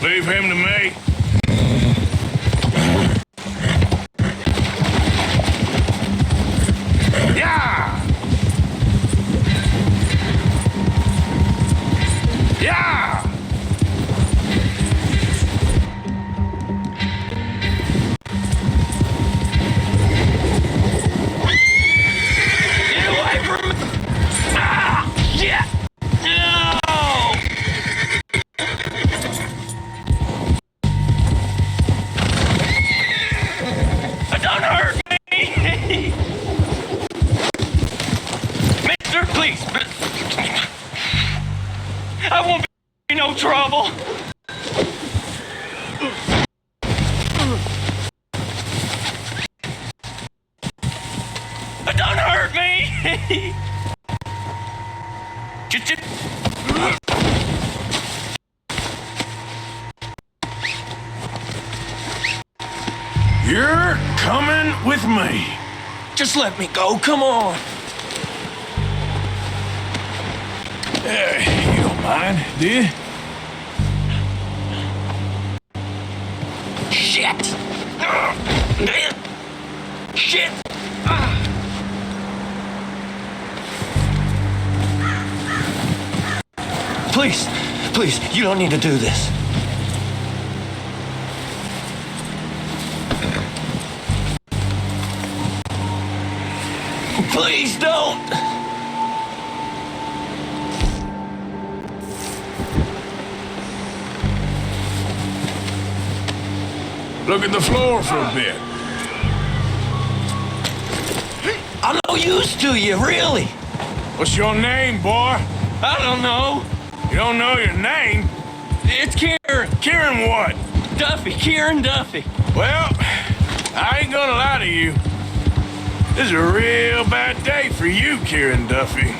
Leave him to me. Yeah! Yeah! Get away from me! Ah! Shit! No! Don't hurt me! Mister, please! I won't be no trouble! Don't hurt me! Just... You're coming with me. Just let me go, come on! You don't mind, do you? Shit! Shit! Please, please, you don't need to do this. Please don't! Look at the floor for a bit. I'm no use to you, really. What's your name, boy? I don't know. You don't know your name? It's Kieran. Kieran what? Duffy, Kieran Duffy. Well, I ain't gonna lie to you. This is a real bad day for you, Kieran Duffy.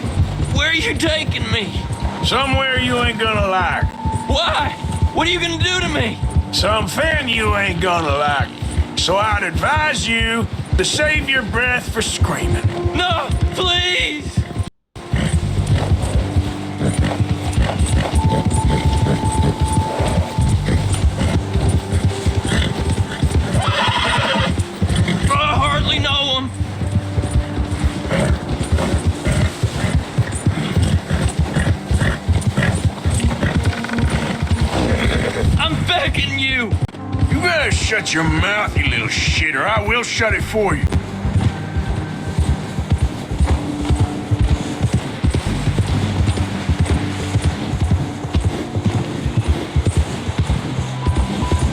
Where are you taking me? Somewhere you ain't gonna like. Why? What are you gonna do to me? Something you ain't gonna like. So I'd advise you to save your breath for screaming. No, please! I hardly know him. I'm begging you. You better shut your mouth, you little shit, or I will shut it for you.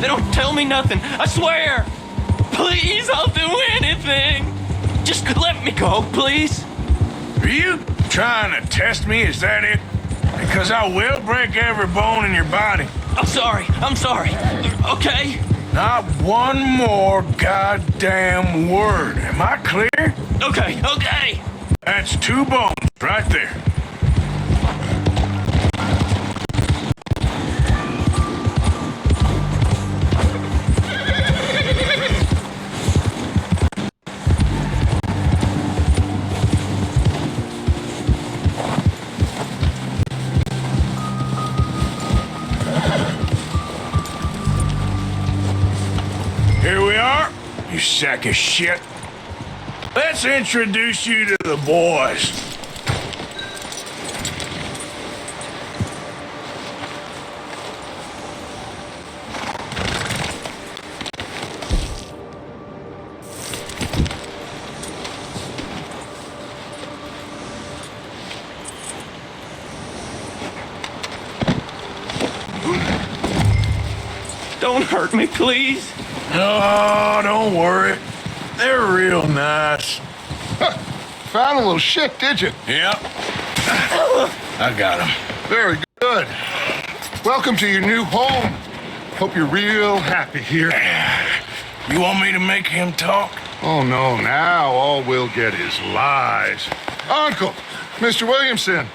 They don't tell me nothing, I swear! Please, I'll do anything! Just let me go, please! Are you trying to test me? Is that it? Because I will break every bone in your body. I'm sorry, okay? Not one more goddamn word. Am I clear? Okay. That's 2 bones right there. Here we are, you sack of shit. Let's introduce you to the boys. Don't hurt me, please. Oh, don't worry. They're real nice. Found a little shit, did you? Yep. I got him. Very good. Welcome to your new home. Hope you're real happy here. You want me to make him talk? Oh, no, now all we'll get is lies. Uncle, Mr. Williamson,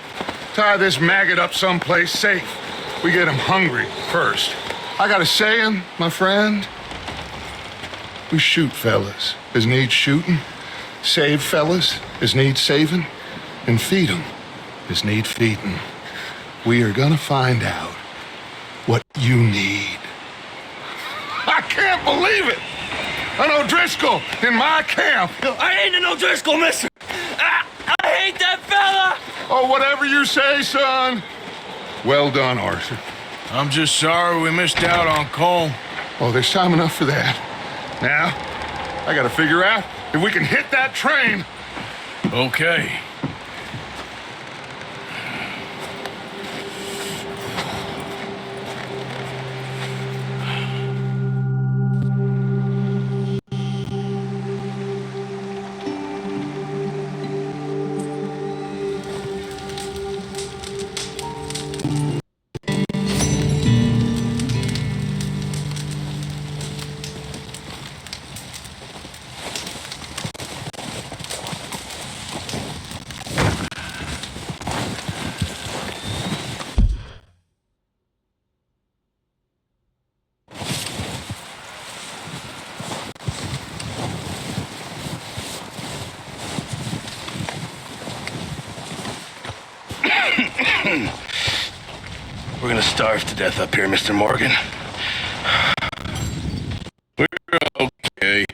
tie this maggot up someplace safe. We get him hungry first. I got a saying, my friend. We shoot fellas as need shooting, save fellas as need saving, and feed 'em as need feeding. We are gonna find out what you need. can't believe it! An O'Driscoll in my camp! I ain't an O'Driscoll, mister! I hate that fella! Oh, whatever you say, son. Well done, Arthur. I'm just sorry we missed out on Cole. Oh, there's time enough for that. Now, I gotta figure out if we can hit that train. Okay. We're gonna starve to death up here, Mr. Morgan. We're okay.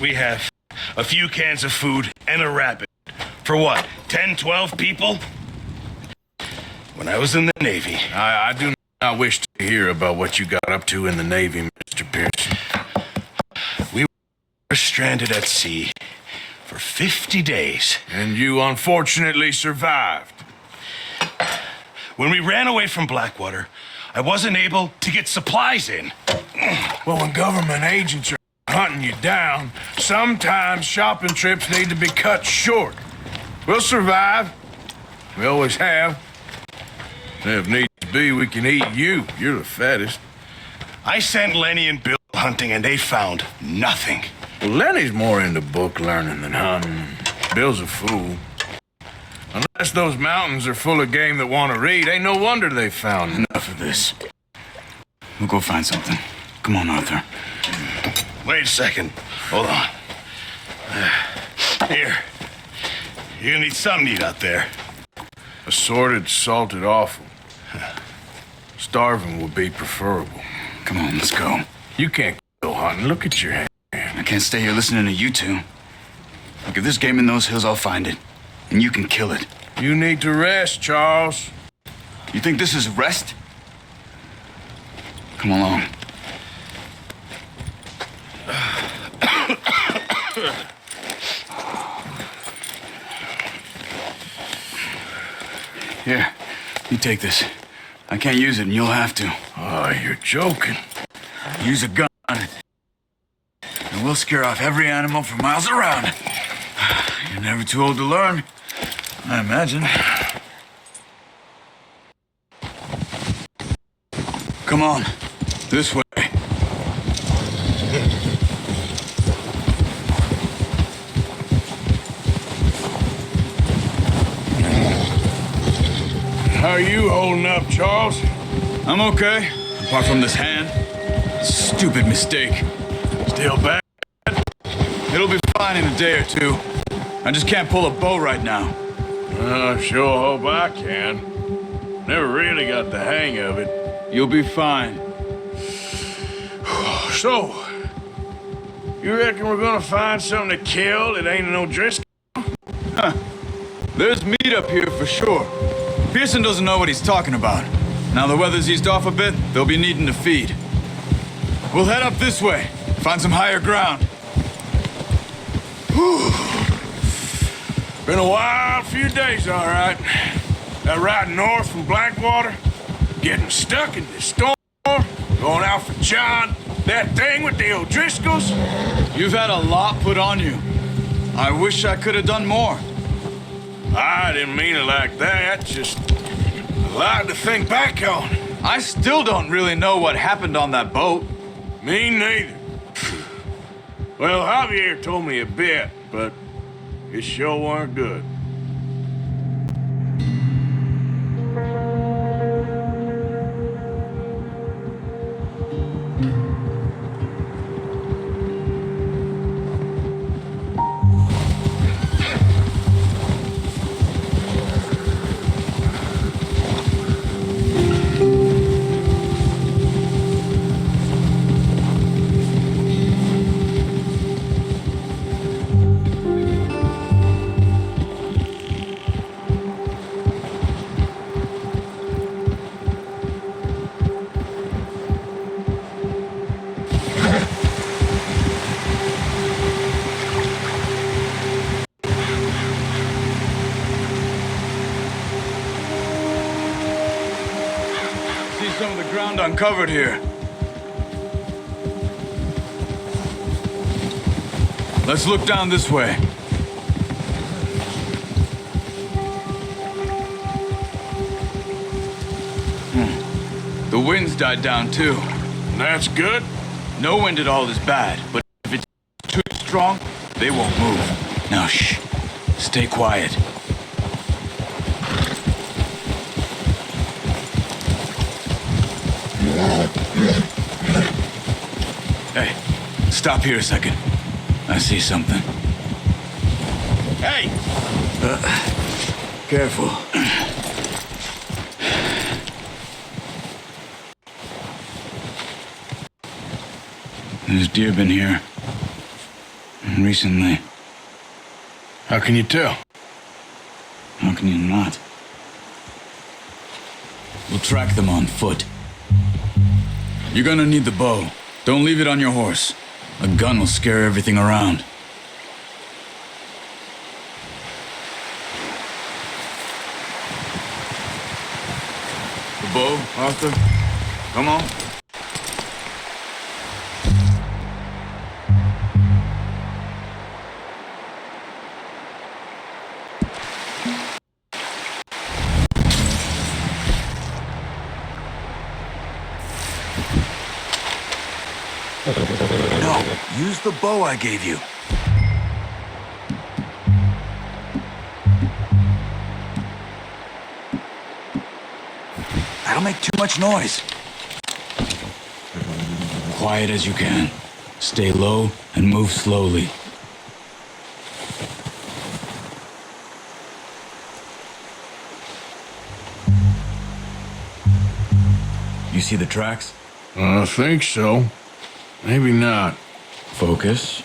We have a few cans of food and a rabbit. For what, 10, 12 people? When I was in the Navy... I do not wish to hear about what you got up to in the Navy, Mr. Pearson. We were stranded at sea for 50 days. And you unfortunately survived. When we ran away from Blackwater, I wasn't able to get supplies in. Well, when government agents are hunting you down, sometimes shopping trips need to be cut short. We'll survive. We always have. And if needs be, we can eat you. You're the fattest. I sent Lenny and Bill hunting, and they found nothing. Well, Lenny's more into book learning than hunting. Bill's a fool. Unless those mountains are full of game that want to read, ain't no wonder they found Enough of this. We'll go find something. Come on, Arthur. Wait a second. Hold on. Here. You're gonna need something to eat out there. assorted, salted offal. Starving would be preferable. Come on, let's go. You can't go hunting. Look at your hand. I can't stay here listening to you two. Look, if there's game in those hills, I'll find it. And you can kill it. You need to rest, Charles. You think this is rest? Come along. Here, you take this. I can't use it, and you'll have to. Oh, you're joking. Use a gun on it. And we'll scare off every animal for miles around. You're never too old to learn, I imagine. Come on, this way. How are you holding up, Charles? I'm okay, apart from this hand. Stupid mistake. Still bad? It'll be fine in a day or two. I just can't pull a bow right now. Sure hope I can. Never really got the hang of it. You'll be fine. So, you reckon we're gonna find something to kill that ain't no Driscoll? There's meat up here for sure. Pearson doesn't know what he's talking about. Now the weather's eased off a bit, they'll be needing to feed. We'll head up this way, find some higher ground. Been a wild few days, all right. That ride north from Blackwater, getting stuck in this storm, going out for John, that thing with the O'Driscolls. You've had a lot put on you. I wish I could have done more. I didn't mean it like that, just a lot to think back on. I still don't really know what happened on that boat. Me neither. Well, Javier told me a bit, but it sure weren't good. ground uncovered here. Let's look down this way. The wind's died down too. That's good. No wind at all is bad, but if it's too strong, they won't move. Now shh. Stay quiet. Hey, stop here a second. I see something. Hey! Careful. There's deer been here. Recently. How can you tell? How can you not? We'll track them on foot. You're gonna need the bow. Don't leave it on your horse. A gun will scare everything around. The bow, Arthur? Come on. No, use the bow I gave you. That'll make too much noise. Quiet as you can. Stay low and move slowly. You see the tracks? I think so. Maybe not. Focus.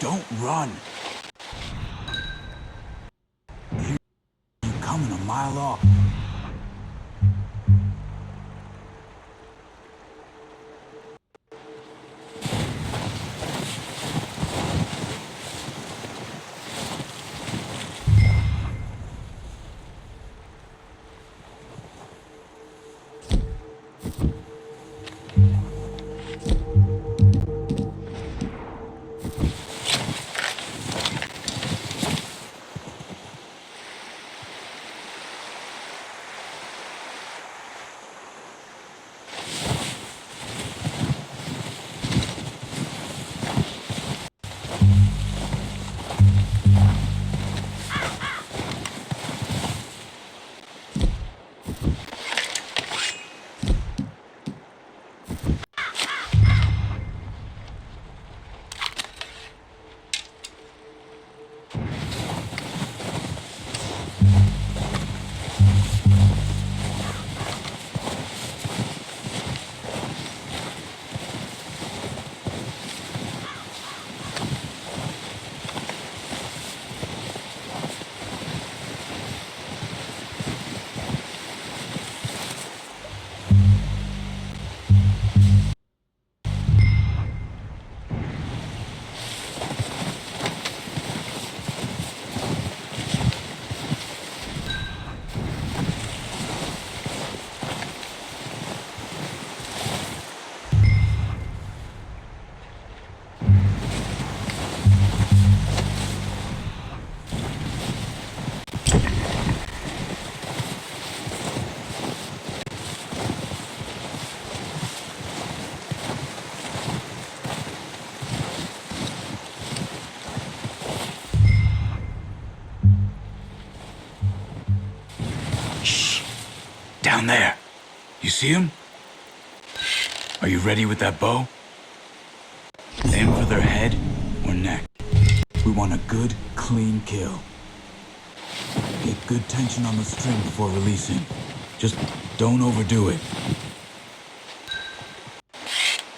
Don't run. You're coming a mile off. Down there. You see him? Are you ready with that bow? Aim for their head or neck. We want a good, clean kill. Get good tension on the string before releasing. Just don't overdo it.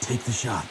Take the shot.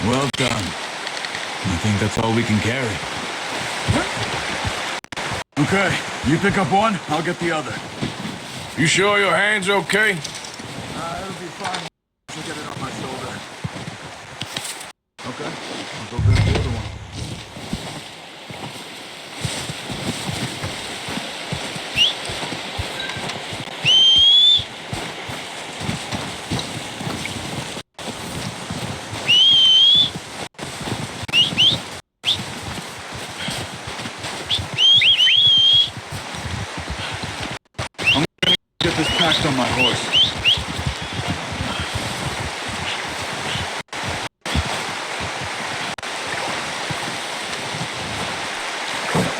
Well done. I think that's all we can carry. Okay, you pick up one, I'll get the other. You sure your hand's okay? It'll be fine. I'll get it on my shoulder. Okay, I'll go grab the other one. Get this packed on my horse.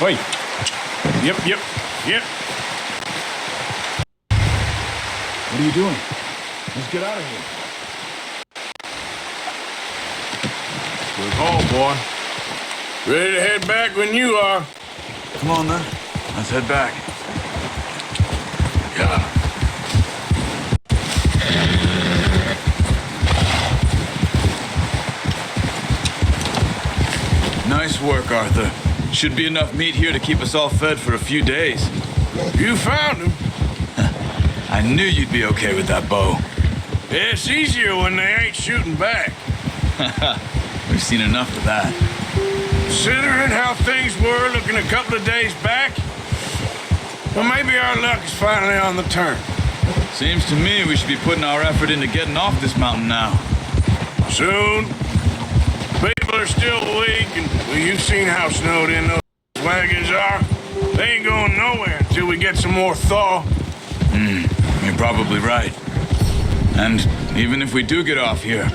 Wait. Yep. What are you doing? Let's get out of here. Good haul, boy. Ready to head back when you are. Come on then, let's head back. Yeah. Nice work, Arthur. Should be enough meat here to keep us all fed for a few days. You found him. I knew you'd be okay with that bow. It's easier when they ain't shooting back. We've seen enough of that. Considering how things were looking a couple of days back, well, maybe our luck is finally on the turn. Seems to me we should be putting our effort into getting off this mountain now. Soon. People are still weak, and well, you've seen how snowed in those wagons are. They ain't going nowhere until we get some more thaw. You're probably right. And even if we do get off here,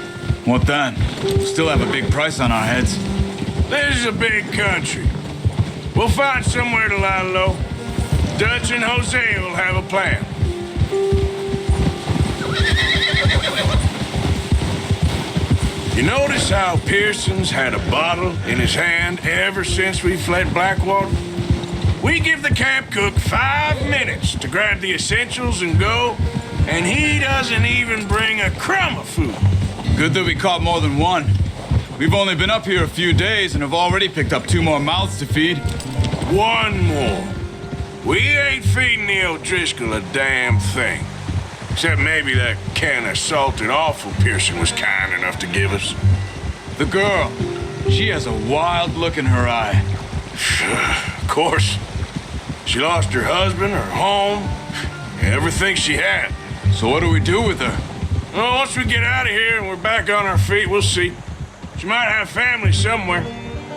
what then? We'll still have a big price on our heads. This is a big country. We'll find somewhere to lie low. Dutch and Jose will have a plan. You notice how Pearson's had a bottle in his hand ever since we fled Blackwater? We give the camp cook 5 minutes to grab the essentials and go, and he doesn't even bring a crumb of food. Good that we caught more than one. We've only been up here a few days and have already picked up 2 more mouths to feed. 1 more. We ain't feeding the O'Driscoll a damn thing. Except maybe that can of salted offal Pearson was kind enough to give us. The girl, she has a wild look in her eye. Of course. She lost her husband, her home, everything she had. So what do we do with her? Well, once we get out of here and we're back on our feet, we'll see. She might have family somewhere.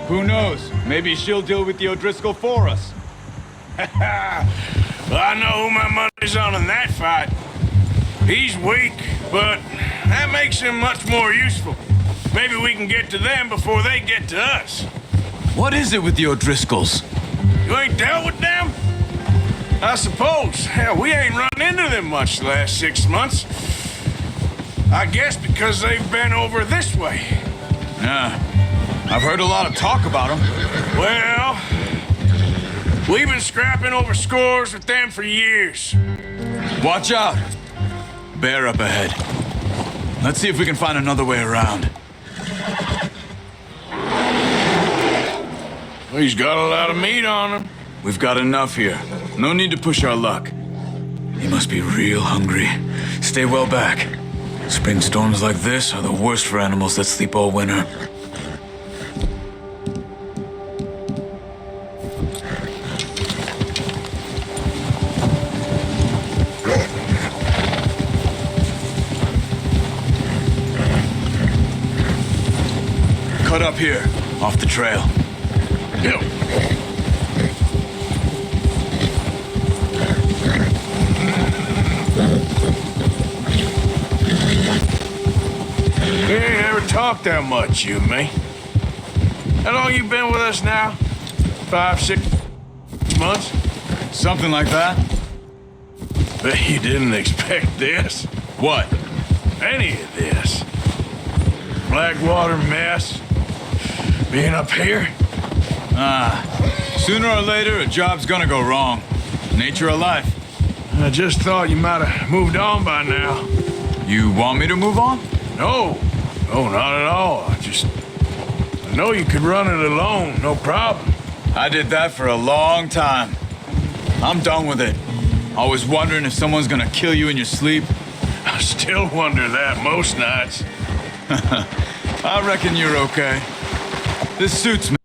Who knows? Maybe she'll deal with the O'Driscoll for us. Well, I know who my money's on in that fight. He's weak, but that makes him much more useful. Maybe we can get to them before they get to us. What is it with the O'Driscolls? You ain't dealt with them? I suppose. Hell, we ain't run into them much the last 6 months. I guess because they've been over this way. Yeah, I've heard a lot of talk about them. Well, we've been scrapping over scores with them for years. Watch out. Bear up ahead. Let's see if we can find another way around. Well, he's got a lot of meat on him. We've got enough here. No need to push our luck. He must be real hungry. Stay well back. Spring storms like this are the worst for animals that sleep all winter. Cut up here, off the trail. Yep. We ain't ever talked that much, you and me. How long you been with us now? 5, 6 months? Something like that? Bet you didn't expect this. What? Any of this. Blackwater mess. Being up here. Sooner or later, a job's gonna go wrong. Nature of life. I just thought you might have moved on by now. You want me to move on? No, not at all. I just know you could run it alone, no problem. I did that for a long time. I'm done with it. Always wondering if someone's gonna kill you in your sleep. I still wonder that most nights. I reckon you're okay. This suits me.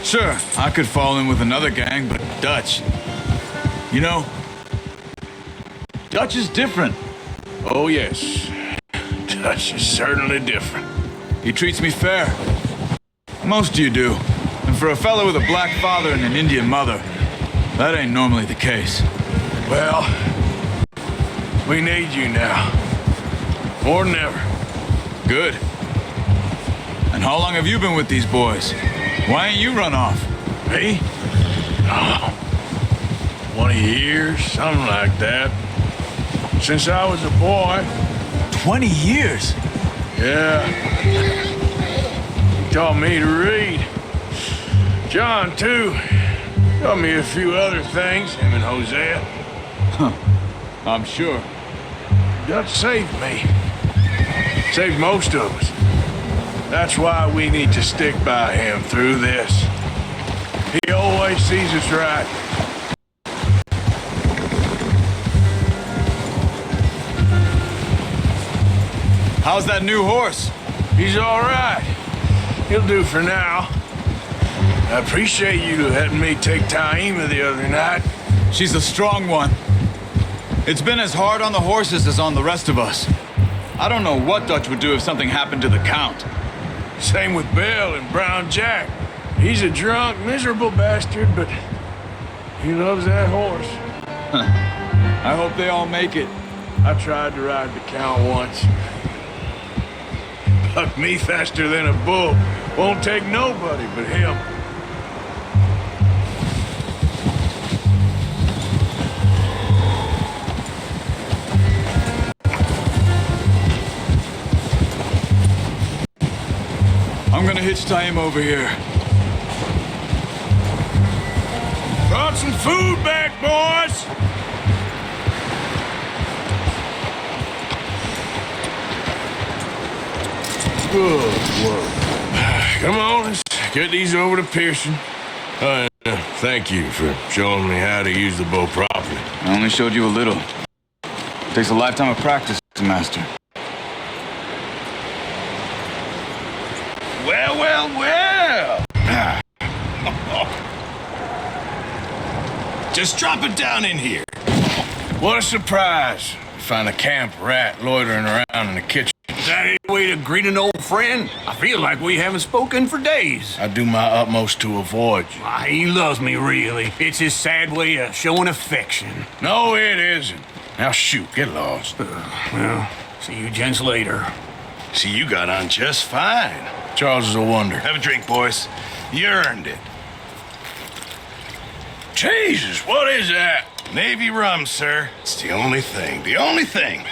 Sure, I could fall in with another gang, but Dutch... You know, Dutch is different. Oh, yes. Dutch is certainly different. He treats me fair. Most of you do. And for a fellow with a black father and an Indian mother, that ain't normally the case. Well, we need you now. More than ever. Good. And how long have you been with these boys? Why ain't you run off? Me? Oh, 20 years, something like that. Since I was a boy. 20 years? Yeah. He taught me to read. John, too. Taught me a few other things, him and Hosea. Huh. I'm sure. Dutch saved me. Saved most of us. That's why we need to stick by him through this. He always sees us right. How's that new horse? He's all right. He'll do for now. I appreciate you letting me take Taima the other night. She's a strong one. It's been as hard on the horses as on the rest of us. I don't know what Dutch would do if something happened to the Count. Same with Bill and Brown Jack. He's a drunk, miserable bastard, but he loves that horse. I hope they all make it. I tried to ride the Count once. Bucked me faster than a bull. Won't take nobody but him. I'm gonna hitch Taima over here. Brought some food back, boys! Good work. Come on, let's get these over to Pearson. Thank you for showing me how to use the bow properly. I only showed you a little. Takes a lifetime of practice to master. Well, well, well. Just drop it down in here. What a surprise. Find a camp rat loitering around in the kitchen. Is that any way to greet an old friend? I feel like we haven't spoken for days. I do my utmost to avoid you. He loves me, really. It's his sad way of showing affection. No, it isn't. Now shoot, get lost. Well, see you gents later. See, you got on just fine. Charles is a wonder. Have a drink, boys. You earned it. Jesus, what is that? Navy rum, sir. It's the only thing. The only thing.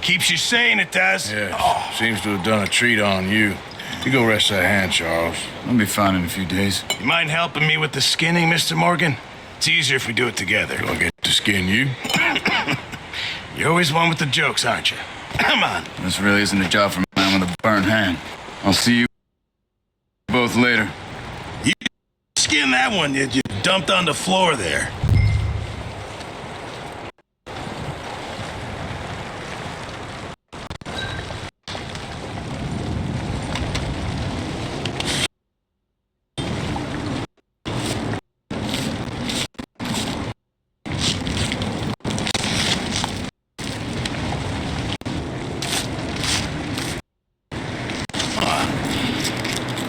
Keeps you sane, it does. Yeah, seems to have done a treat on you. You go rest that hand, Charles. I'll be fine in a few days. You mind helping me with the skinning, Mr. Morgan? It's easier if we do it together. Do I get to skin you? You're always one with the jokes, aren't you? Come on. This really isn't a job for a man with a burnt hand. I'll see you both later. You skin that one you dumped on the floor there.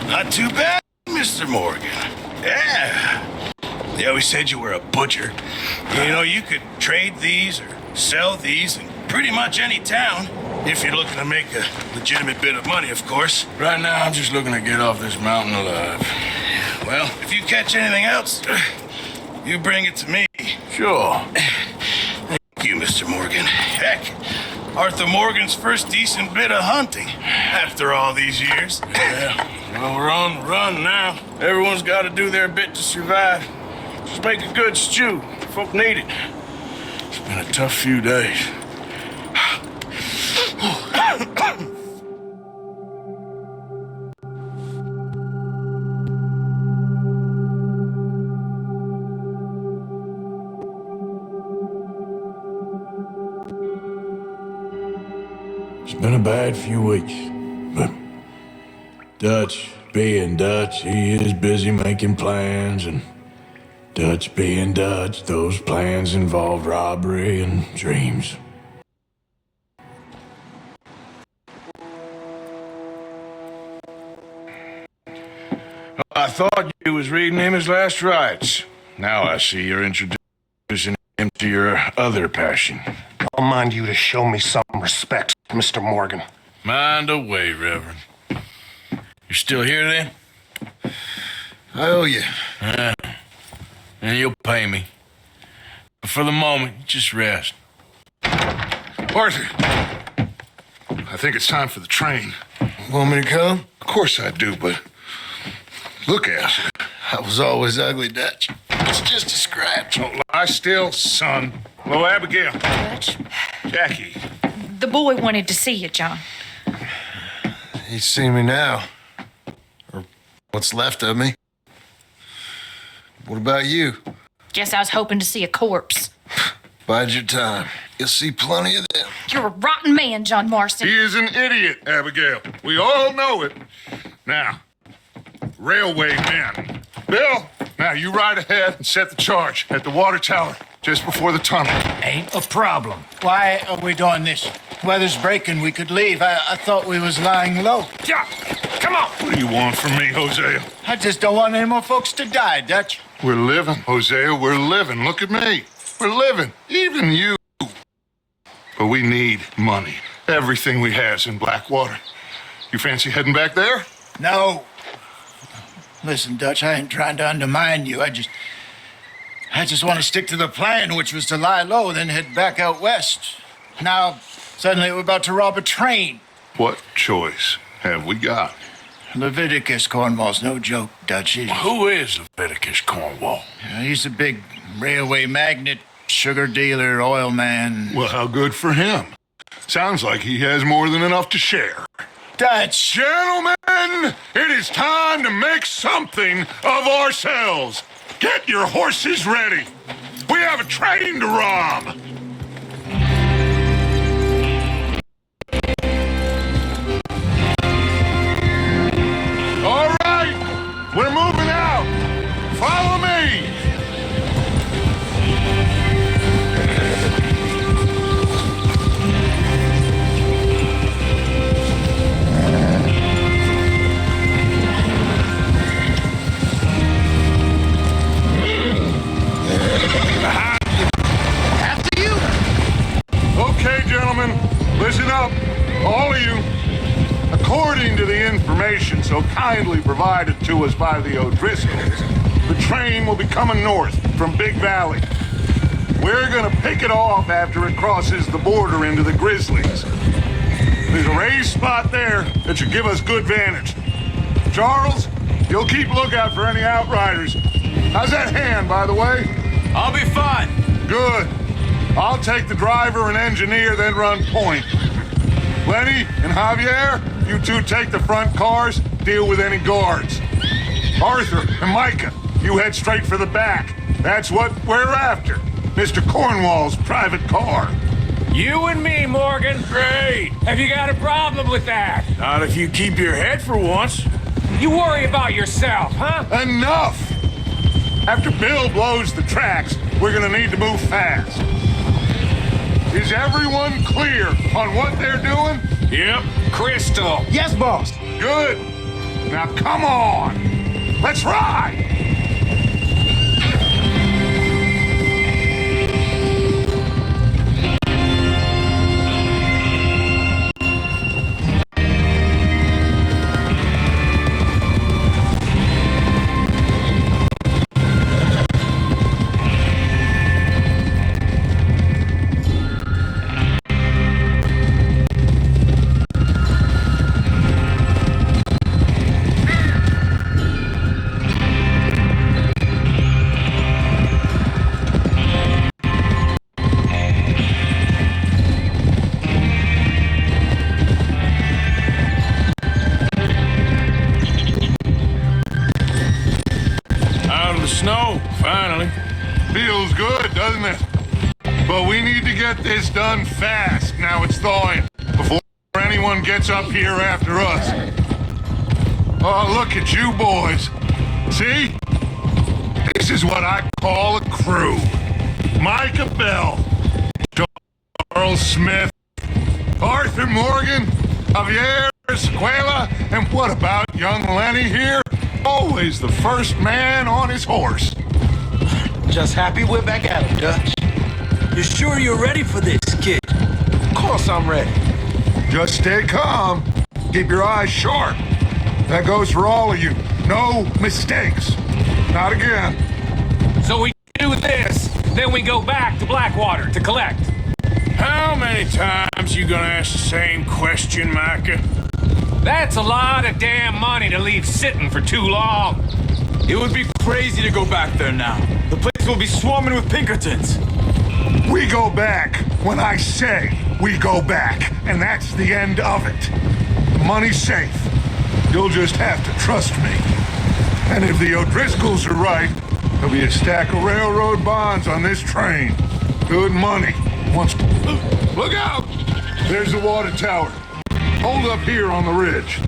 Not too bad, Mr. Morgan. Yeah. They always said you were a butcher. You know, you could trade these or sell these in pretty much any town. If you're looking to make a legitimate bit of money, of course. Right now, I'm just looking to get off this mountain alive. Well, if you catch anything else, you bring it to me. Sure. Thank you, Mr. Morgan. Heck, Arthur Morgan's first decent bit of hunting after all these years. Yeah. Well, we're on the run now. Everyone's got to do their bit to survive. Just make a good stew. Folk need it. It's been a tough few days. It's been a bad few weeks, but Dutch being Dutch, he is busy making plans, and Dutch being Dutch, those plans involved robbery and dreams. I thought you was reading him his last rites. Now I see you're introducing him to your other passion. I'll mind you to show me some respect, Mr. Morgan. Mind away, Reverend. You're still here, then? I owe you. And you'll pay me. But for the moment, just rest. Arthur, I think it's time for the train. Want me to come? Of course I do, but look at you. I was always ugly, Dutch. It's just a scratch. Don't lie still, son. Hello, Abigail. Dutch, Jackie. the boy wanted to see you, John. He's seen me now. Or what's left of me. What about you? Guess I was hoping to see a corpse. Bide your time. You'll see plenty of them. You're a rotten man, John Marston. He is an idiot, Abigail. We all know it. Now, railway men. Bill, now you ride ahead and set the charge at the water tower just before the tunnel. Ain't a problem. Why are we doing this? Weather's breaking, we could leave. I thought we was lying low. Yeah, come on. What do you want from me, Hosea? I just don't want any more folks to die, Dutch. We're living, Hosea, we're living. Look at me. We're living. Even you. But we need money. Everything we has in Blackwater. You fancy heading back there? No. Listen, Dutch, I ain't trying to undermine you. I just want to stick to the plan, which was to lie low, then head back out west. Now, suddenly we're about to rob a train. What choice have we got? Leviticus Cornwall's no joke, Dutch. Who is Leviticus Cornwall? He's a big railway magnate, sugar dealer, oil man. Well, how good for him. Sounds like he has more than enough to share. Dutch! Gentlemen, it is time to make something of ourselves. Get your horses ready. We have a train to rob. All right, we're moving out. Follow me. After you! Okay, gentlemen, listen up, all of you. According to the information so kindly provided to us by the O'Driscolls, the train will be coming north from Big Valley. We're gonna pick it off after it crosses the border into the Grizzlies. There's a raised spot there that should give us good vantage. Charles, you'll keep lookout for any outriders. How's that hand, by the way? I'll be fine. Good. I'll take the driver and engineer, then run point. Lenny and Javier, you two take the front cars, deal with any guards. Arthur and Micah, you head straight for the back. That's what we're after. Mr. Cornwall's private car. You and me, Morgan. Great. Have you got a problem with that? Not if you keep your head for once. You worry about yourself, huh? Enough! After Bill blows the tracks, we're gonna need to move fast. Is everyone clear on what they're doing? Yep. Crystal. Yes, boss. Good. Now come on. Let's ride! Snow, finally. Feels good, doesn't it? But we need to get this done fast. Now it's thawing. Before anyone gets up here after us. Oh, look at you boys. See? This is what I call a crew. Micah Bell, Charles Smith, Arthur Morgan, Javier Escuela, and what about young Lenny here? Always the first man on his horse. Just happy we're back at it, Dutch. You sure you're ready for this, kid? Of course I'm ready. Just stay calm. Keep your eyes sharp. That goes for all of you. No mistakes. Not again. So we do this, then we go back to Blackwater to collect. How many times you gonna ask the same question, Micah? That's a lot of damn money to leave sitting for too long. It would be crazy to go back there now. The place will be swarming with Pinkertons. We go back when I say we go back, and that's the end of it. The money's safe. You'll just have to trust me. And if the O'Driscolls are right, there'll be a stack of railroad bonds on this train. Good money. Once... Look out! There's the water tower. Hold up here on the ridge.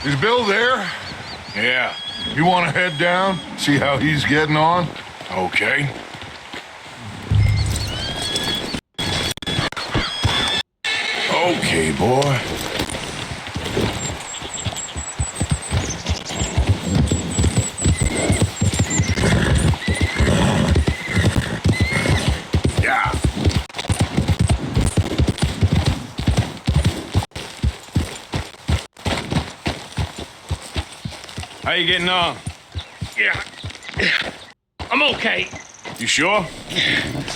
Is Bill there? Yeah. You want to head down, see how he's getting on? Okay. Okay, boy. Yeah. How you getting on? Yeah. I'm okay. You sure?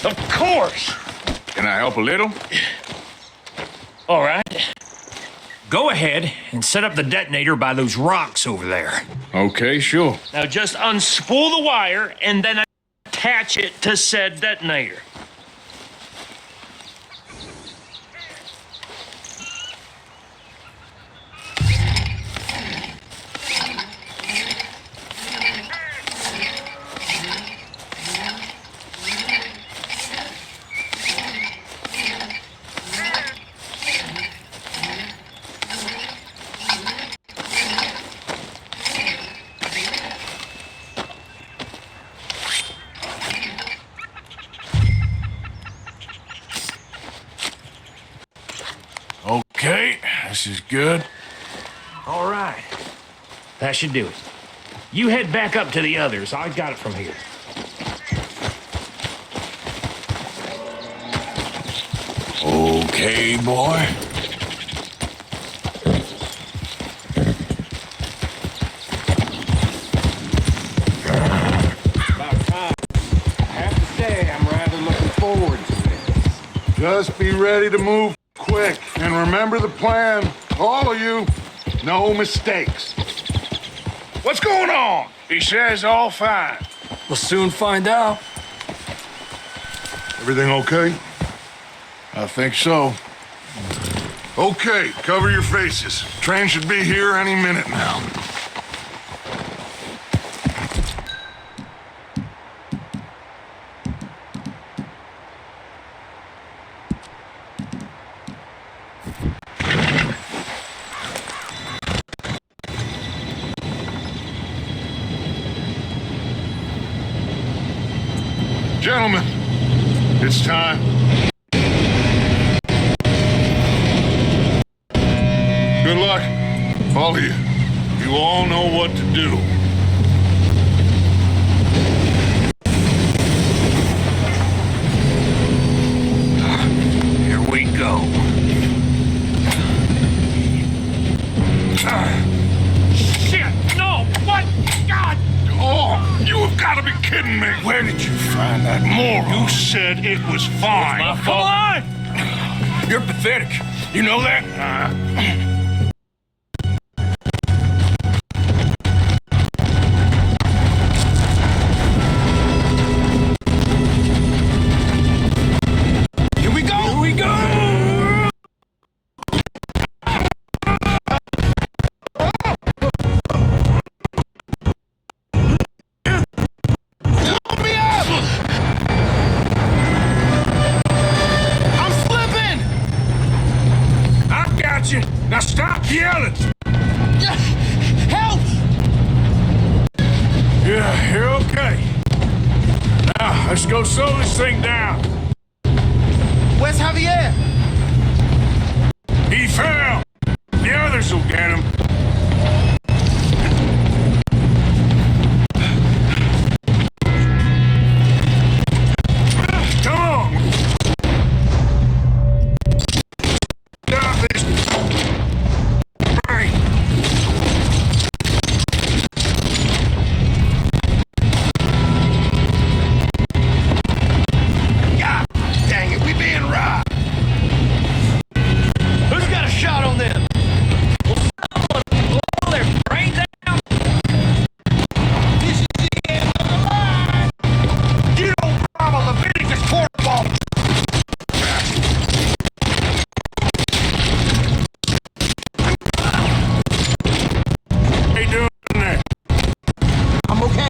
Of course. Can I help a little? All right. Go ahead and set up the detonator by those rocks over there. Okay, sure. Now just unspool the wire and then attach it to said detonator. Okay, this is good. All right. That should do it. You head back up to the others. I got it from here. Okay, boy. About time. I have to say, I'm rather looking forward to this. Just be ready to move quick. And remember the plan. All of you, no mistakes. What's going on? He says all fine. We'll soon find out. Everything okay? I think so. Okay, cover your faces. Train should be here any minute now. Gentlemen, it's time. Good luck, all of you. You all know what to do. Here we go. Shit! No! What? God! Oh, you have got to be kidding me. Where did you find that moron? You said it was fine. My fault. Come on! You're pathetic. You know that? Here we go! Here we go! Let's go slow this thing down. Where's Javier? He fell. The others will get him. Come on. Stop this. Right. God dang it, we being robbed. Who's got a shot on them? Will someone blow their brains out? This is the end of the line. You don't rob a Leviticus quarterball. How you doing there? I'm okay.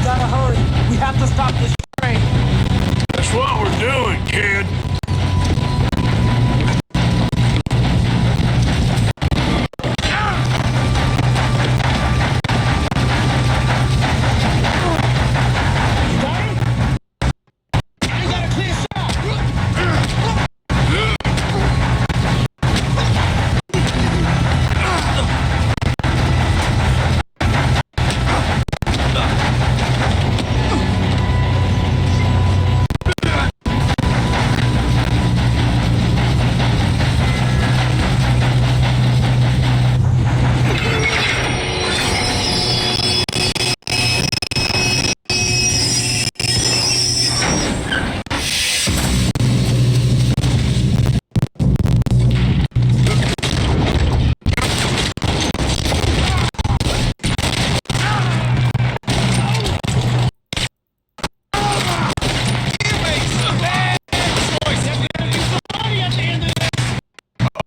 Gotta hurry. We have to stop this train. That's what we're doing, kid. I got a clear shot.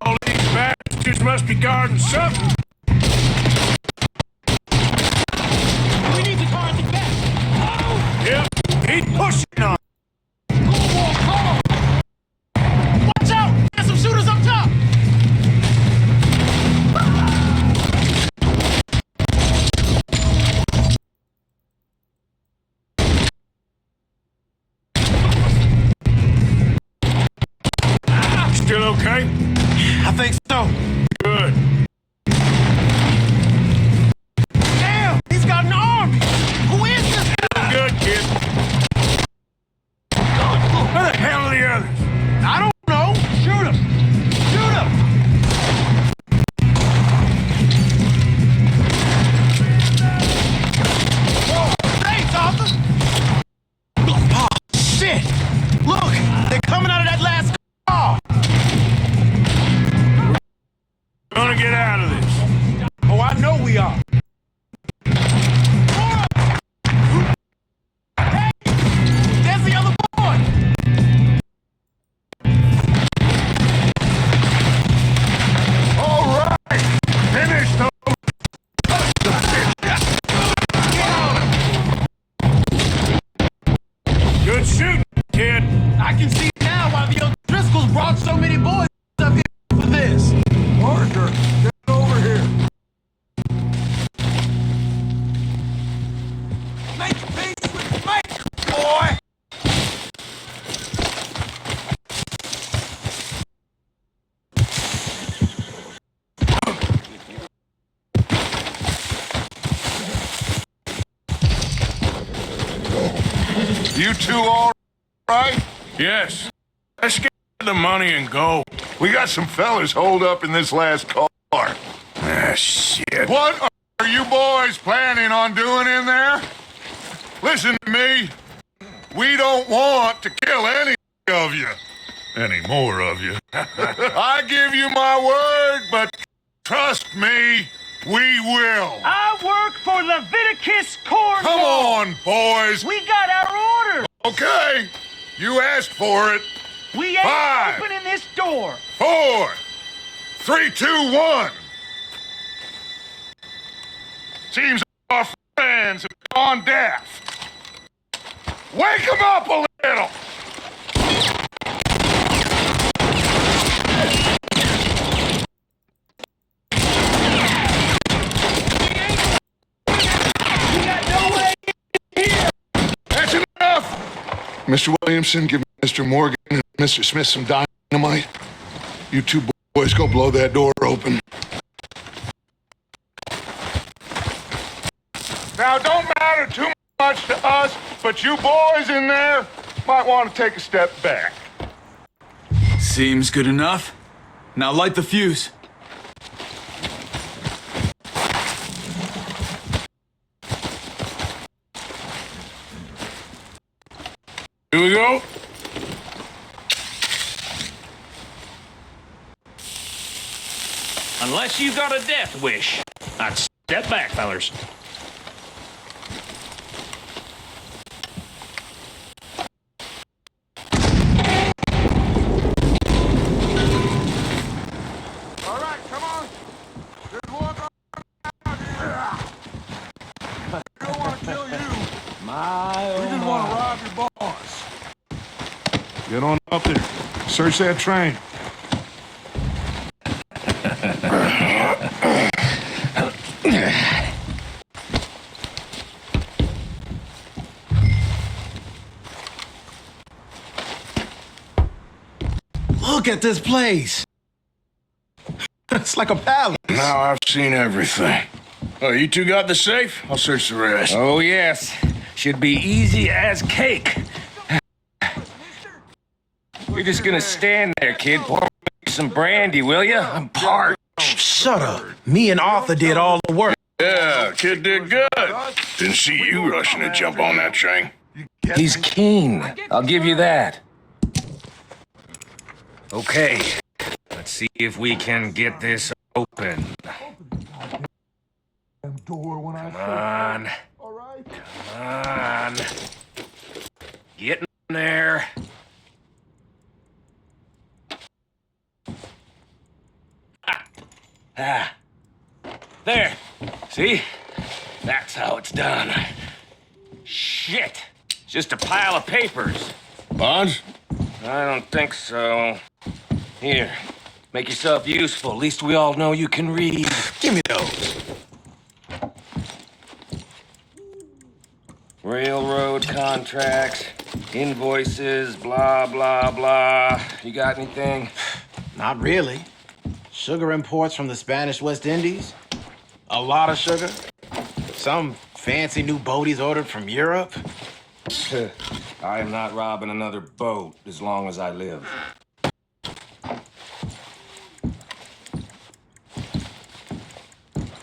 All these bastards must be guarding something. We need the car at the back. Yep, keep pushing on. Watch out! There's some shooters up top. Still okay? I think so. Good. Damn! He's got an army. Who is this guy? Good, kid. Where the hell are the others? I don't know. Shoot him. Shoot him. Whoa! Thanks, officer. Oh, shit! Look! They're coming out of that last car! Gonna get out of this. Oh, I know we are. Hey! There's the other boy! All right, finish those. Good shooting, kid. I can see now why the O'Driscolls brought so many boys up here for this. Parker, get over here. Make peace with Maker, boy! You two all right? Yes. Let's get the money and go. We got some fellas holed up in this last car. Ah, shit. What are you boys planning on doing in there? Listen to me. We don't want to kill any of you. Any more of you. I give you my word, but trust me, we will. I work for Leviticus Corn. Come on, boys. We got our orders. Okay. You asked for it. We ain't 5, opening this door. 4, 3, 2, 1. Seems our friends have gone deaf. Wake them up a little. Mr. Williamson, give Mr. Morgan and Mr. Smith some dynamite. You two boys go blow that door open. Now, don't matter too much to us, but you boys in there might want to take a step back. Seems good enough. Now light the fuse. Here we go. Unless you got a death wish, I'd step back, fellers. All right, come on. There's one out here. We don't want to kill you. We just want to rob your boss. Get on up there. Search that train. Look at this place. It's like a palace. Now I've seen everything. Oh, you two got the safe? I'll search the rest. Oh, yes. Should be easy as cake. You're just gonna stand there, kid. Pour me some brandy, will you? I'm parched. Shut up. Me and Arthur did all the work. Yeah, kid did good. Didn't see you rushing to jump on that train. He's keen. I'll give you that. Okay. Let's see if we can get this open. Come on. Come on. Get in there. Ah. There. See? That's how it's done. Shit. It's just a pile of papers. Bonds? I don't think so. Here. Make yourself useful. At least we all know you can read. Give me those. Railroad contracts, invoices, blah, blah, blah. You got anything? Not really. Sugar imports from the Spanish West Indies. A lot of sugar. Some fancy new boat he's ordered from Europe. I am not robbing another boat as long as I live.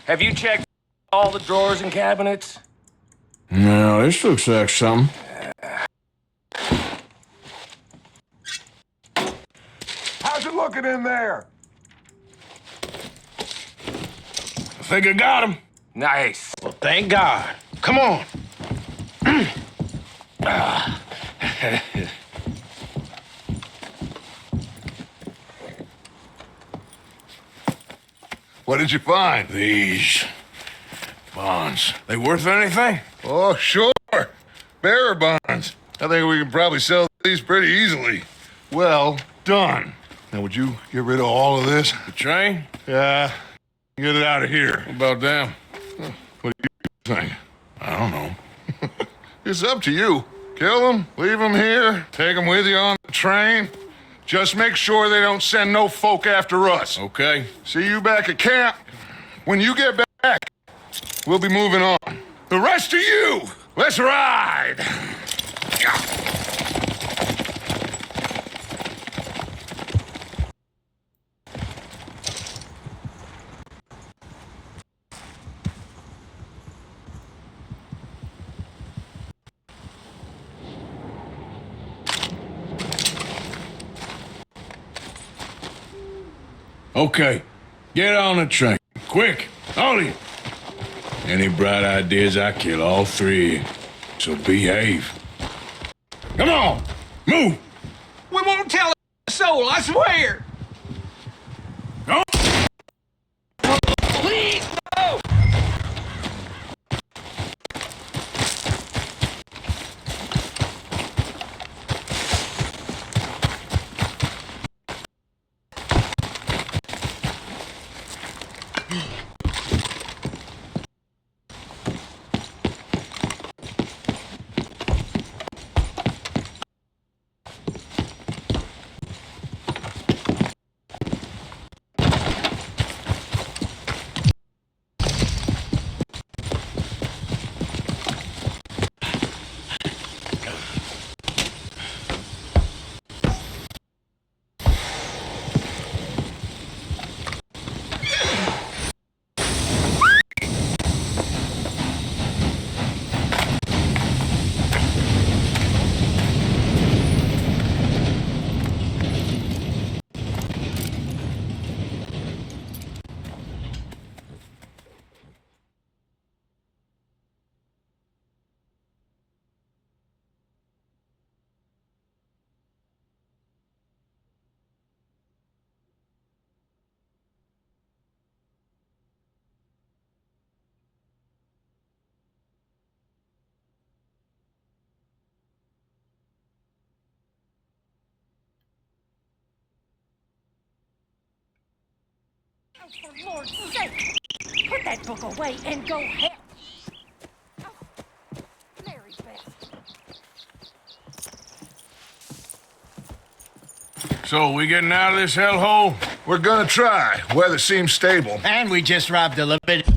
Have you checked all the drawers and cabinets? No, this looks like something. How's it looking in there? I think I got him. Nice. Well, thank God. Come on. What did you find? These bonds. They worth anything? Oh, sure. Bearer bonds. I think we can probably sell these pretty easily. Well done. Now, would you get rid of all of this? The train? Yeah. Get it out of here. What about them? What do you think? I don't know. It's up to you. Kill them, leave them here, take them with you on the train. Just make sure they don't send no folk after us. Okay. See you back at camp. When you get back, we'll be moving on. The rest of you, let's ride. Okay. Get on the train. Quick. All of you. Any bright ideas, I kill all three of you. So behave. Come on. Move. We won't tell a soul, I swear. Go. Please, no! For Lord's sake, put that book away and go help. Oh, Mary Beth. So, we getting out of this hellhole? We're gonna try. Weather seems stable. And we just robbed a Leviticus.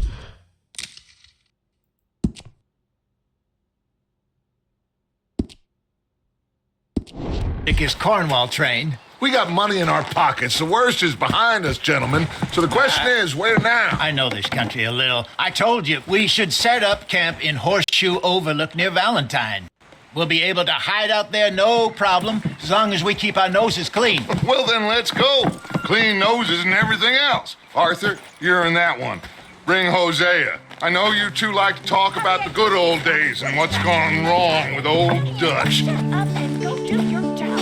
Cornwall train. We got money in our pockets. The worst is behind us, gentlemen. So the question is, where now? I know this country a little. I told you, we should set up camp in Horseshoe Overlook near Valentine. We'll be able to hide out there, no problem, as long as we keep our noses clean. Well, then let's go. Clean noses and everything else. Arthur, you're in that one. Bring Hosea. I know you two like to talk about the good old days and what's gone wrong with old Dutch. Shut up and go do your job.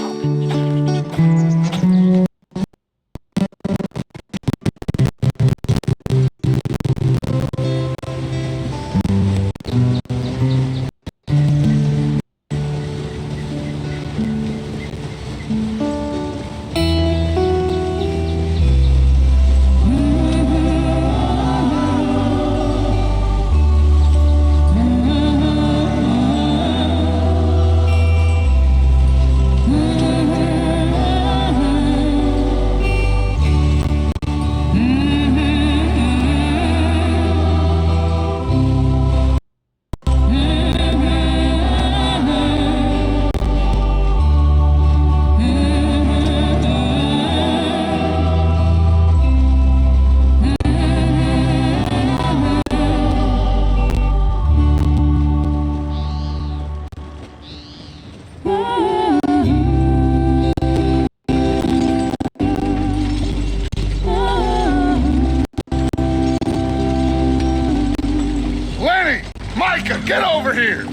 Get over here!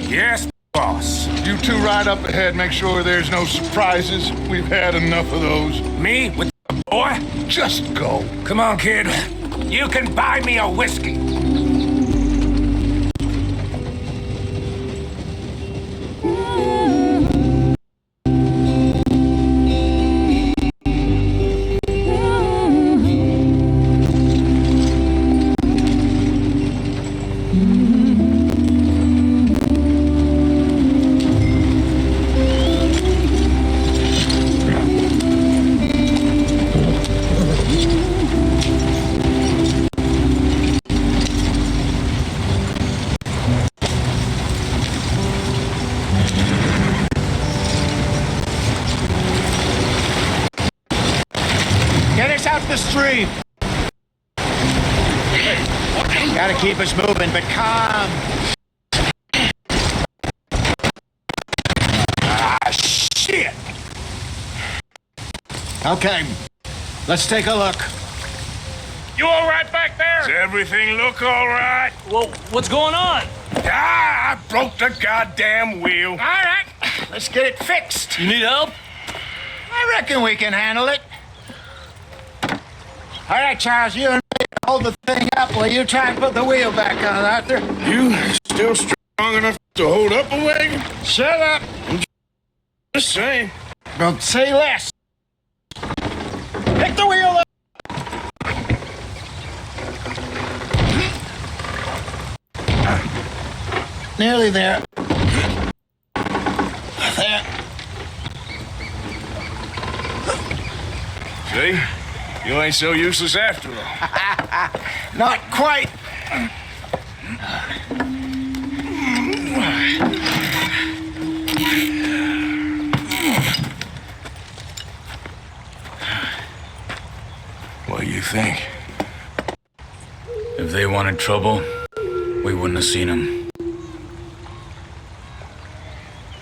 Yes, boss. You two ride up ahead, make sure there's no surprises. We've had enough of those. Me with the boy? Just go. Come on, kid. You can buy me a whiskey. The stream. Gotta keep us moving, but calm. Ah, shit! Okay, let's take a look. You all right back there? Does everything look all right? Well, what's going on? Ah, I broke the goddamn wheel. All right, let's get it fixed. You need help? I reckon we can handle it. All right, Charles, you and me hold the thing up while you try and put the wheel back on, Arthur. You still strong enough to hold up a wagon? Shut up. Just saying. Don't say less. Pick the wheel up. Nearly there. There. See? You ain't so useless after all. Not quite. What do you think? If they wanted trouble, we wouldn't have seen them.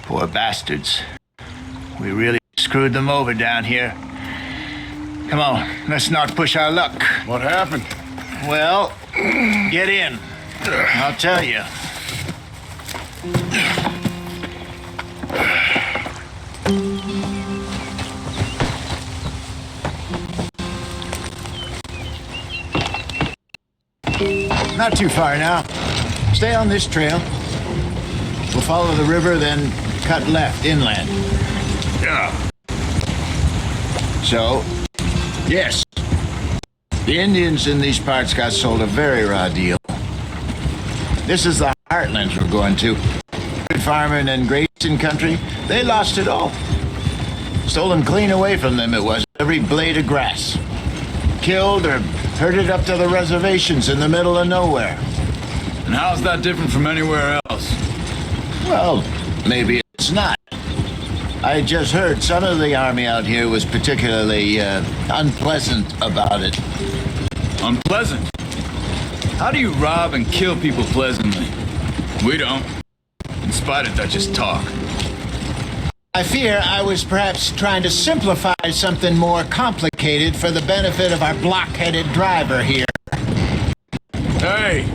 Poor bastards. We really screwed them over down here. Come on, let's not push our luck. What happened? Well, get in. I'll tell you. Not too far now. Stay on this trail. We'll follow the river, then cut left inland. Yeah. So, yes. The Indians in these parts got sold a very raw deal. This is the heartlands we're going to. Good farming and grazing country, they lost it all. Stolen clean away from them it was, every blade of grass. Killed or herded up to the reservations in the middle of nowhere. And how's that different from anywhere else? Well, maybe it's not. I just heard some of the army out here was particularly unpleasant about it. Unpleasant? How do you rob and kill people pleasantly? We don't. In spite of Dutch's talk. I fear I was perhaps trying to simplify something more complicated for the benefit of our block-headed driver here. Hey,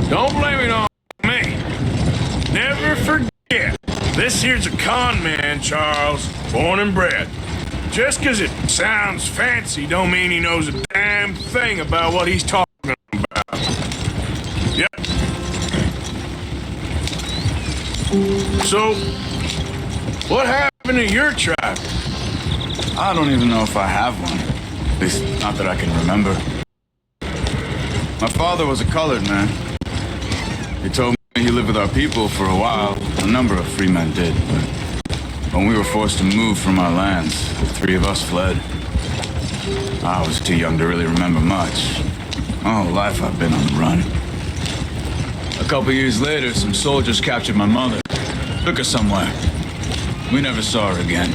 don't blame it on me. Never forget, this here's a con man, Charles, born and bred. Just 'cause it sounds fancy don't mean he knows a damn thing about what he's talking about. Yep. So, what happened to your tribe? I don't even know if I have one. At least, not that I can remember. My father was a colored man. He told me he lived with our people for a while. A number of free men did, but when we were forced to move from our lands, the three of us fled. I was too young to really remember much. My whole life I've been on the run. A couple years later, some soldiers captured my mother. Took her somewhere. We never saw her again.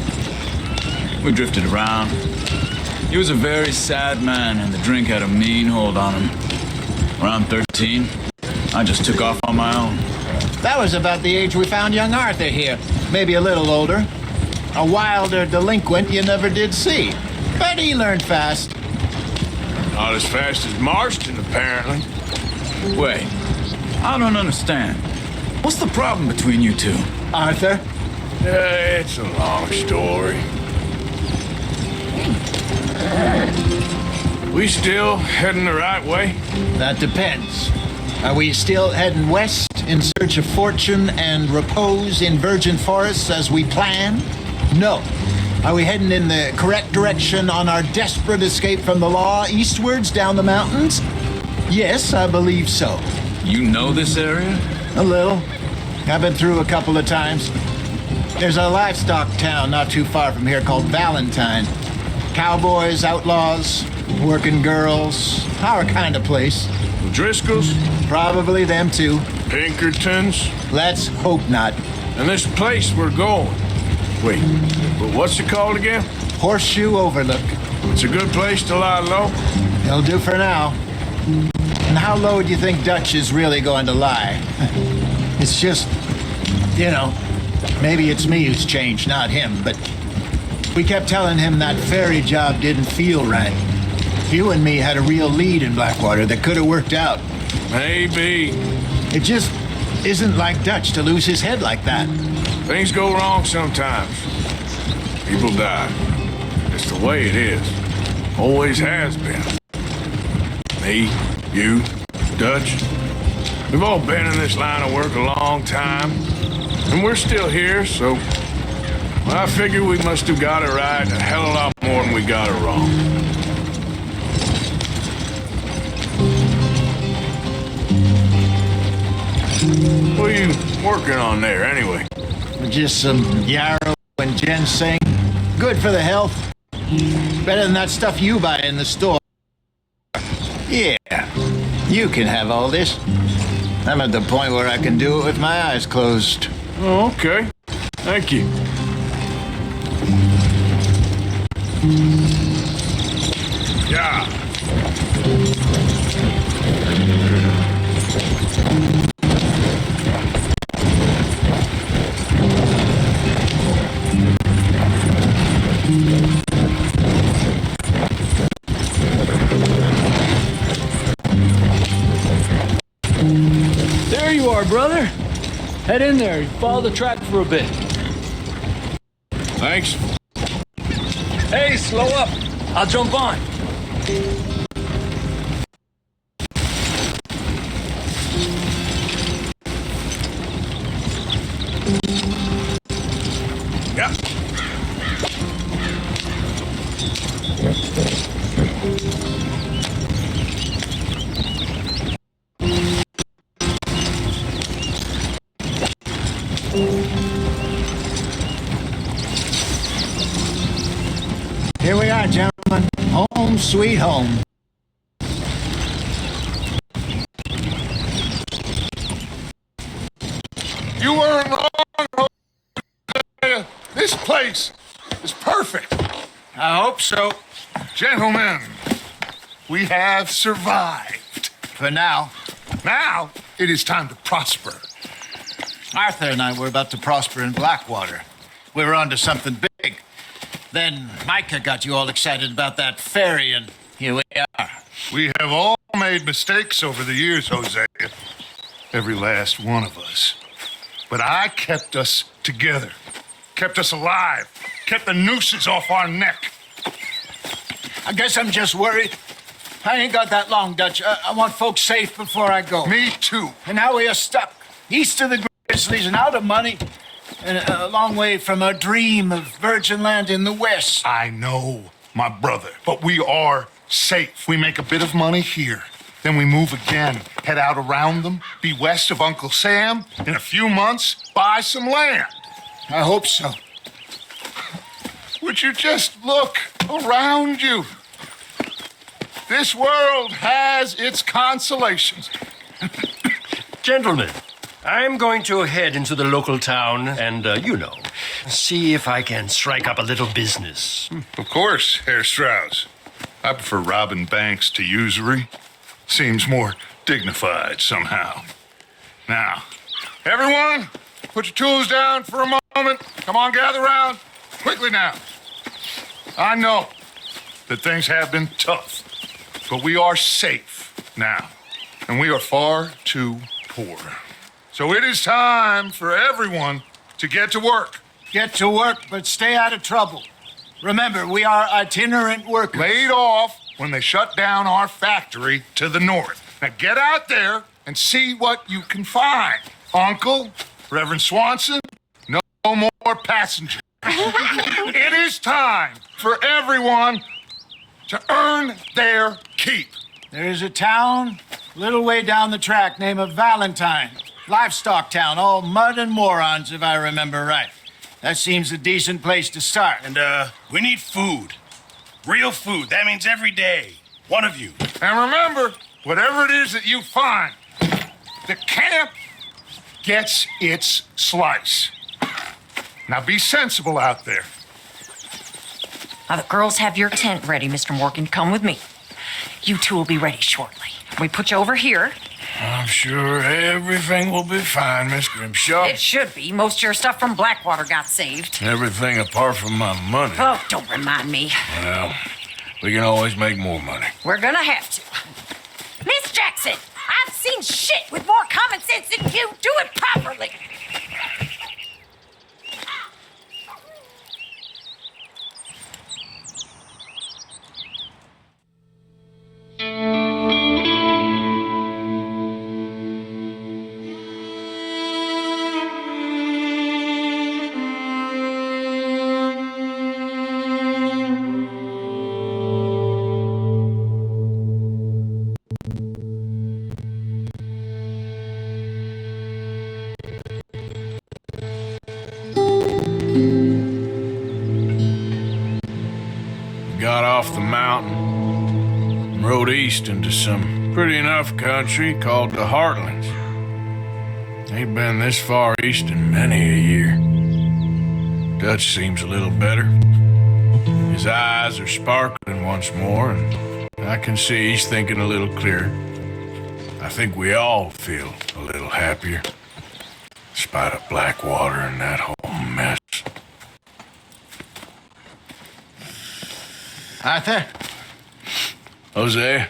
We drifted around. He was a very sad man, and the drink had a mean hold on him. Around 13, I just took off on my own. That was about the age we found young Arthur here. Maybe a little older. A wilder delinquent you never did see. But he learned fast. Not as fast as Marston, apparently. Wait, I don't understand. What's the problem between you two? Arthur? It's a long story. We still heading the right way? That depends. Are we still heading west in search of fortune and repose in virgin forests as we planned? No. Are we heading in the correct direction on our desperate escape from the law eastwards down the mountains? Yes, I believe so. You know this area? A little. I've been through a couple of times. There's a livestock town not too far from here called Valentine. Cowboys, outlaws, working girls, our kind of place. The Driscolls? Probably them too. Pinkertons? Let's hope not. And this place we're going. Wait, but what's it called again? Horseshoe Overlook. It's a good place to lie low? It'll do for now. And how low do you think Dutch is really going to lie? It's just, you know, maybe it's me who's changed, not him, but we kept telling him that ferry job didn't feel right. You and me had a real lead in Blackwater that could have worked out. Maybe. It just isn't like Dutch to lose his head like that. Things go wrong sometimes. People die. It's the way it is. Always has been. Me, you, Dutch. We've all been in this line of work a long time. And we're still here, so well, I figure we must have got it right a hell of a lot more than we got it wrong. What are you working on there, anyway? Just some yarrow and ginseng. Good for the health. Better than that stuff you buy in the store. Yeah, you can have all this. I'm at the point where I can do it with my eyes closed. Oh, okay. Thank you. Yeah. There you are, brother. Head in there. Follow the track for a bit. Thanks. Hey, slow up. I'll jump on. Yeah. sweet home. You weren't wrong, Hosea. This place is perfect. I hope so. Gentlemen, we have survived. For now. Now, it is time to prosper. Arthur and I were about to prosper in Blackwater. We were onto something big. Then Micah got you all excited about that ferry, and here we are. We have all made mistakes over the years, Hosea. Every last one of us. But I kept us together. Kept us alive. Kept the nooses off our neck. I guess I'm just worried. I ain't got that long, Dutch. I want folks safe before I go. Me too. And now we are stuck. East of the Grizzlies and out of money. And a long way from a dream of virgin land in the west. I know, my brother. But we are safe. We make a bit of money here. Then we move again. Head out around them. Be west of Uncle Sam. In a few months, buy some land. I hope so. Would you just look around you? This world has its consolations. Gentlemen, I'm going to head into the local town and, see if I can strike up a little business. Of course, Herr Strauss. I prefer robbing banks to usury. Seems more dignified somehow. Now, everyone, put your tools down for a moment. Come on, gather round. Quickly now. I know that things have been tough, but we are safe now, and we are far too poor. So it is time for everyone to get to work. Get to work, but stay out of trouble. Remember, we are itinerant workers. Laid off when they shut down our factory to the north. Now get out there and see what you can find. Uncle, Reverend Swanson, no more passengers. It is time for everyone to earn their keep. There is a town a little way down the track named Valentine. Livestock town, all mud and morons, if I remember right. That seems a decent place to start. And, we need food. Real food. That means every day. One of you. And remember, whatever it is that you find, the camp gets its slice. Now be sensible out there. The girls have your tent ready, Mr. Morgan. Come with me. You two will be ready shortly. We put you over here. I'm sure everything will be fine, Miss Grimshaw. It should be. Most of your stuff from Blackwater got saved. Everything apart from my money. Oh, don't remind me. Well, we can always make more money. We're gonna have to. Miss Jackson, I've seen shit with more common sense than you. Do it properly. Got off the mountain and rode east into some pretty enough country called the Heartlands. Ain't been this far east in many a year. Dutch seems a little better. His eyes are sparkling once more, and I can see he's thinking a little clearer. I think we all feel a little happier, in spite of Blackwater and that whole mess. Arthur? Jose?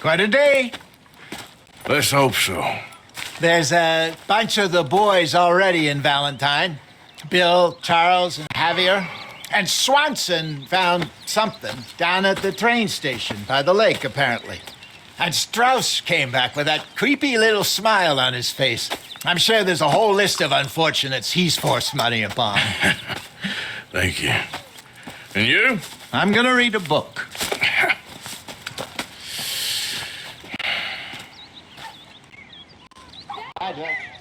Quite a day. Let's hope so. There's a bunch of the boys already in Valentine. Bill, Charles, and Javier. And Swanson found something down at the train station by the lake, apparently. And Strauss came back with that creepy little smile on his face. I'm sure there's a whole list of unfortunates he's forced money upon. Thank you. And you? I'm gonna read a book. Hi, Dutch.